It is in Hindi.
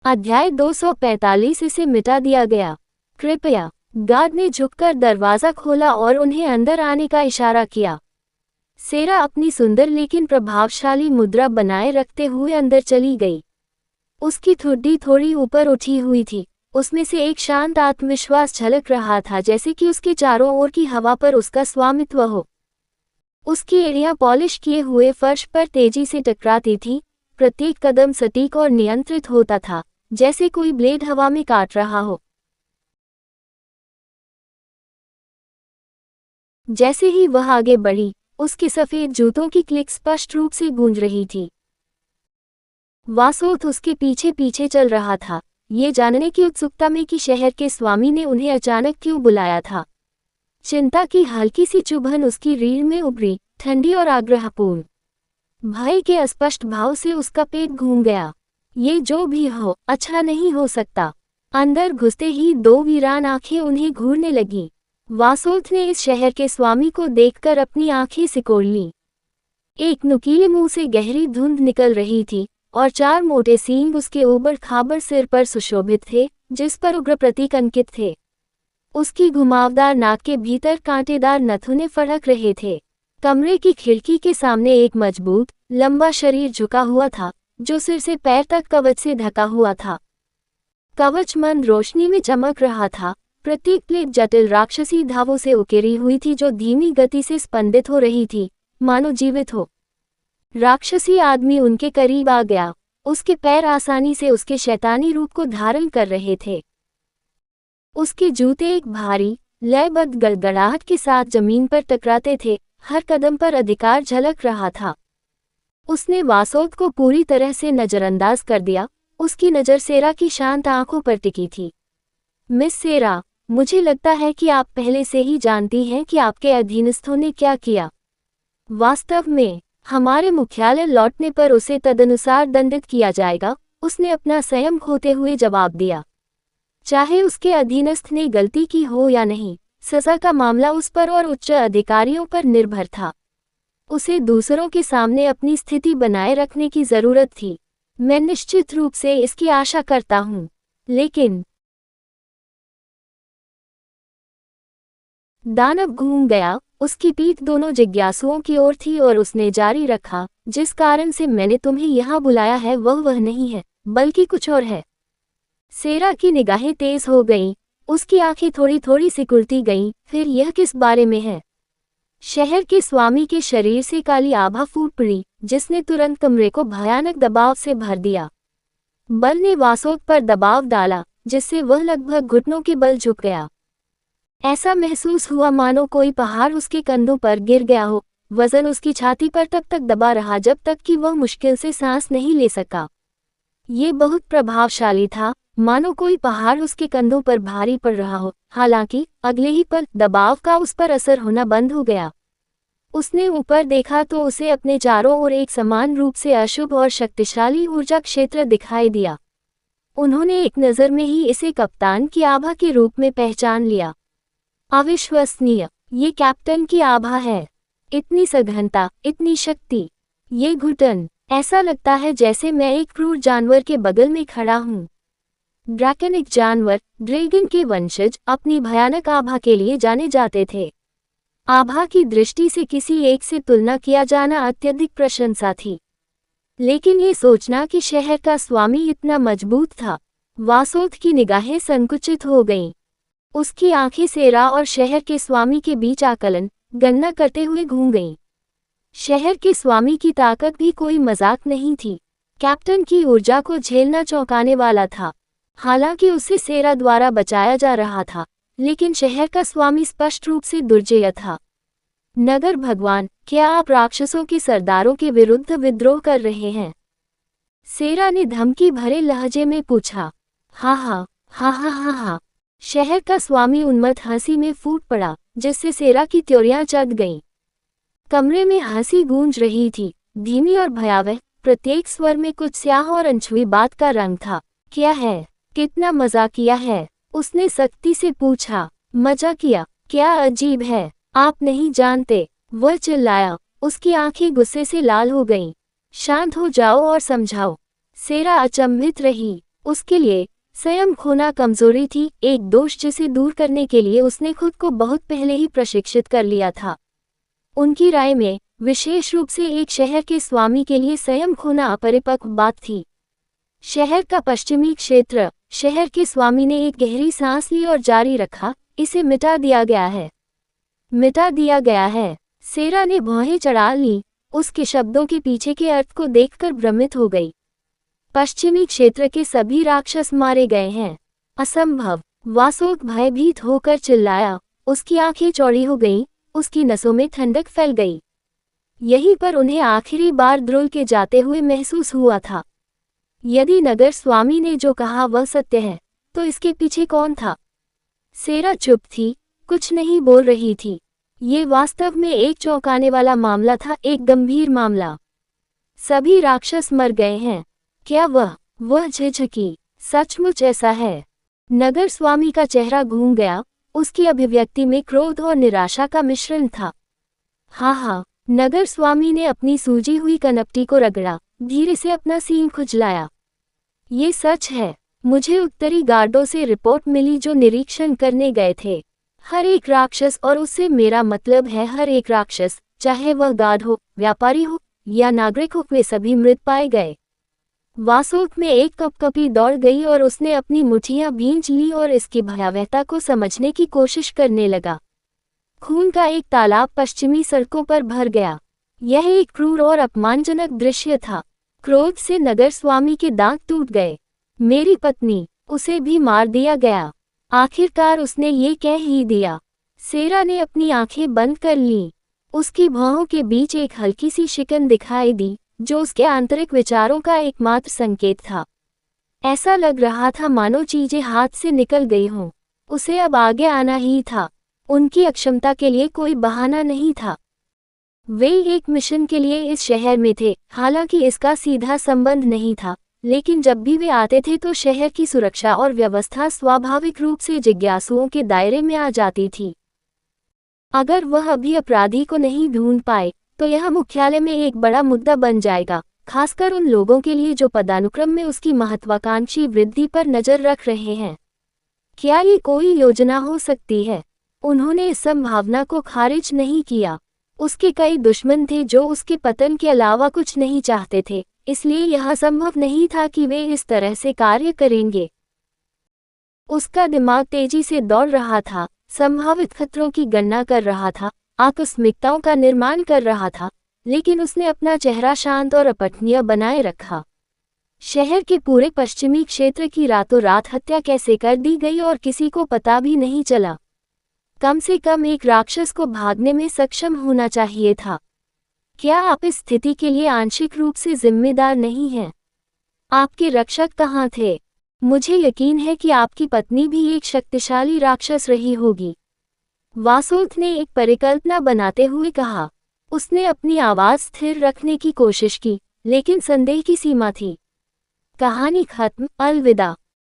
अध्याय 245 इसे मिटा दिया गया। कृपया। गार्ड ने झुककर दरवाजा खोला और उन्हें अंदर आने का इशारा किया। सेरा अपनी सुंदर लेकिन प्रभावशाली मुद्रा बनाए रखते हुए अंदर चली गई। उसकी ठुड्डी थोड़ी ऊपर उठी हुई थी, उसमें से एक शांत आत्मविश्वास झलक रहा था, जैसे कि उसके चारों ओर की हवा पर उसका स्वामित्व हो। उसकी एड़ियां पॉलिश किए हुए फर्श पर तेजी से टकराती थीं, प्रत्येक कदम सटीक और नियंत्रित होता था, जैसे कोई ब्लेड हवा में काट रहा हो। जैसे ही वह आगे बढ़ी, उसके सफेद जूतों की क्लिक स्पष्ट रूप से गूंज रही थी। वासोथ उसके पीछे पीछे चल रहा था, ये जानने की उत्सुकता में कि शहर के स्वामी ने उन्हें अचानक क्यों बुलाया था। चिंता की हल्की सी चुभन उसकी रीढ़ में उभरी, ठंडी और आग्रहपूर्ण। भय के अस्पष्ट भाव से उसका पेट घूम गया। ये जो भी हो, अच्छा नहीं हो सकता। अंदर घुसते ही दो वीरान आंखें उन्हें घूरने लगीं। वासोथ ने इस शहर के स्वामी को देखकर अपनी आंखें सिकोड़ लीं। एक नुकीले मुंह से गहरी धुंध निकल रही थी और चार मोटे सींग उसके ऊबड़ खाबड़ सिर पर सुशोभित थे, जिस पर उग्र प्रतीक अंकित थे। उसकी घुमावदार नाक के भीतर कांटेदार नथुने फड़क रहे थे। कमरे की खिड़की के सामने एक मजबूत, लंबा शरीर झुका हुआ था, जो सिर से पैर तक कवच से ढका हुआ था। कवच मंद रोशनी में चमक रहा था, प्रत्येक प्लेट जटिल राक्षसी धावों से उकेरी हुई थी, जो धीमी गति से स्पंदित हो रही थी, मानो जीवित हो। राक्षसी आदमी उनके करीब आ गया। उसके पैर आसानी से उसके शैतानी रूप को धारण कर रहे थे। उसके जूते एक भारी, लयबद्ध गड़गड़ाहट के साथ जमीन पर टकराते थे, हर कदम पर अधिकार झलक रहा था। उसने वासोथ को पूरी तरह से नजरअंदाज कर दिया। उसकी नज़र सेरा की शांत आंखों पर टिकी थी। मिस सेरा, मुझे लगता है कि आप पहले से ही जानती हैं कि आपके अधीनस्थों ने क्या किया। वास्तव में, हमारे मुख्यालय लौटने पर उसे तदनुसार दंडित किया जाएगा, उसने अपना संयम खोते हुए जवाब दिया। चाहे उसके अधीनस्थ ने गलती की हो या नहीं, सजा का मामला उस पर और उच्च अधिकारियों पर निर्भर था। उसे दूसरों के सामने अपनी स्थिति बनाए रखने की जरूरत थी। मैं निश्चित रूप से इसकी आशा करता हूं, लेकिन दानव घूम गया। उसकी पीठ दोनों जिज्ञासुओं की ओर थी और उसने जारी रखा, जिस कारण से मैंने तुम्हें यहाँ बुलाया है वह नहीं है, बल्कि कुछ और है। सेरा की निगाहें तेज हो गईं, उसकी आंखें थोड़ी थोड़ी सिकुड़ती गईं। फिर यह किस बारे में है? शहर के स्वामी के शरीर से काली आभा फूट पड़ी, जिसने तुरंत कमरे को भयानक दबाव से भर दिया। बल ने वासोथ पर दबाव डाला, जिससे वह लगभग घुटनों के बल झुक गया। ऐसा महसूस हुआ मानो कोई पहाड़ उसके कंधों पर गिर गया हो। वजन उसकी छाती पर तब तक दबा रहा जब तक कि वह मुश्किल से सांस नहीं ले सका। ये बहुत प्रभावशाली था, मानो कोई पहाड़ उसके कंधों पर भारी पड़ रहा हो। हालांकि अगले ही पल दबाव का उस पर असर होना बंद हो गया। उसने ऊपर देखा तो उसे अपने चारों ओर एक समान रूप से अशुभ और शक्तिशाली ऊर्जा क्षेत्र दिखाई दिया। उन्होंने एक नज़र में ही इसे कप्तान की आभा के रूप में पहचान लिया। अविश्वसनीय, ये कैप्टन की आभा है। इतनी सघनता, इतनी शक्ति, ये घुटन, ऐसा लगता है जैसे मैं एक क्रूर जानवर के बगल में खड़ा हूँ। ड्रैकनिक जानवर, ड्रैगन के वंशज, अपनी भयानक आभा के लिए जाने जाते थे। आभा की दृष्टि से किसी एक से तुलना किया जाना अत्यधिक प्रशंसा थी। लेकिन ये सोचना कि शहर का स्वामी इतना मजबूत था, वासोथ की निगाहें संकुचित हो गईं। उसकी आंखें सेरा और शहर के स्वामी के बीच आकलन, गणना करते हुए घूम गईं। शहर के स्वामी की ताकत भी कोई मजाक नहीं थी। कैप्टन की ऊर्जा को झेलना चौंकाने वाला था। हालांकि उसे सेरा द्वारा बचाया जा रहा था, लेकिन शहर का स्वामी स्पष्ट रूप से दुर्जय था। नगर भगवान, क्या आप राक्षसों के सरदारों के विरुद्ध विद्रोह कर रहे हैं? सेरा ने धमकी भरे लहजे में पूछा। हाँ हाँ हाँ हाँ हाँ हाँ। शहर का स्वामी उन्मत्त हंसी में फूट पड़ा, जिससे सेरा की त्योरियां चढ़ गईं। कमरे में हंसी गूंज रही थी, धीमी और भयावह। प्रत्येक स्वर में कुछ स्याह और अनछुई बात का रंग था। क्या है? कितना मजाकिया है? उसने सख्ती से पूछा। मजाकिया? क्या अजीब है, आप नहीं जानते, वह चिल्लाया। उसकी आंखें गुस्से से लाल हो गईं। शांत हो जाओ और समझाओ। सेरा अचंभित रही। उसके लिए स्वयं खोना कमजोरी थी, एक दोष जिसे दूर करने के लिए उसने खुद को बहुत पहले ही प्रशिक्षित कर लिया था। उनकी राय में विशेष रूप से एक शहर के स्वामी के लिए स्वयं खोना अपरिपक्व बात थी। शहर का पश्चिमी क्षेत्र, शहर के स्वामी ने एक गहरी सांस ली और जारी रखा, इसे मिटा दिया गया है, मिटा दिया गया है। सेरा ने भौहें चढ़ा ली, उसके शब्दों के पीछे के अर्थ को देखकर भ्रमित हो गई। पश्चिमी क्षेत्र के सभी राक्षस मारे गए हैं। असंभव। वासोक भयभीत होकर चिल्लाया, उसकी आंखें चौड़ी हो गईं, उसकी नसों में ठंडक फैल गई। यहीं पर उन्हें आखिरी बार द्रोल के जाते हुए महसूस हुआ था। यदि नगर स्वामी ने जो कहा वह सत्य है, तो इसके पीछे कौन था? सेरा चुप थी, कुछ नहीं बोल रही थी। ये वास्तव में एक चौंकाने वाला मामला था, एक गंभीर मामला। सभी राक्षस मर गए हैं। क्या वह झिझकी? सचमुच ऐसा है? नगर स्वामी का चेहरा घूम गया, उसकी अभिव्यक्ति में क्रोध और निराशा का मिश्रण था। हाँ, नगर स्वामी ने अपनी सूजी हुई कनपटी को रगड़ा, धीरे से अपना सींग खुजलाया। ये सच है। मुझे उत्तरी गार्डों से रिपोर्ट मिली जो निरीक्षण करने गए थे। हर एक राक्षस, और उससे मेरा मतलब है हर एक राक्षस, चाहे वह गार्ड हो, व्यापारी हो या नागरिक हो, वे सभी मृत पाए गए। वासोक में एक कपकपी दौड़ गई और उसने अपनी मुट्ठियां भींच ली और इसकी भयावहता को समझने की कोशिश करने लगा। खून का एक तालाब पश्चिमी सड़कों पर भर गया। यह एक क्रूर और अपमानजनक दृश्य था। क्रोध से नगर स्वामी के दांत टूट गए। मेरी पत्नी, उसे भी मार दिया गया। आखिरकार उसने ये कह ही दिया। सेरा ने अपनी आंखें बंद कर लीं। उसकी भौहों के बीच एक हल्की सी शिकन दिखाई दी, जो उसके आंतरिक विचारों का एकमात्र संकेत था। ऐसा लग रहा था मानो चीजें हाथ से निकल गई हों। उसे अब आगे आना ही था। उनकी अक्षमता के लिए कोई बहाना नहीं था। वे एक मिशन के लिए इस शहर में थे, हालांकि इसका सीधा संबंध नहीं था, लेकिन जब भी वे आते थे तो शहर की सुरक्षा और व्यवस्था स्वाभाविक रूप से जिज्ञासुओं के दायरे में आ जाती थी। अगर वह अभी अपराधी को नहीं ढूंढ पाए, तो यह मुख्यालय में एक बड़ा मुद्दा बन जाएगा, खासकर उन लोगों के लिए जो पदानुक्रम में उसकी महत्वाकांक्षी वृद्धि पर नजर रख रहे हैं। क्या ये कोई योजना हो सकती है? उन्होंने इस संभावना को खारिज नहीं किया। उसके कई दुश्मन थे जो उसके पतन के अलावा कुछ नहीं चाहते थे, इसलिए यह संभव नहीं था कि वे इस तरह से कार्य करेंगे। उसका दिमाग तेजी से दौड़ रहा था, संभावित खतरों की गणना कर रहा था, आकस्मिकताओं का निर्माण कर रहा था, लेकिन उसने अपना चेहरा शांत और अपठनीय बनाए रखा। शहर के पूरे पश्चिमी क्षेत्र की रातों रात हत्या कैसे कर दी गई और किसी को पता भी नहीं चला। कम से कम एक राक्षस को भागने में सक्षम होना चाहिए था। क्या आप इस स्थिति के लिए आंशिक रूप से जिम्मेदार नहीं हैं? आपके रक्षक कहाँ थे? मुझे यकीन है कि आपकी पत्नी भी एक शक्तिशाली राक्षस रही होगी। वासोक ने एक परिकल्पना बनाते हुए कहा। उसने अपनी आवाज स्थिर रखने की कोशिश की, लेकिन संदेह की सीमा थी। कहानी खत्म। अलविदा।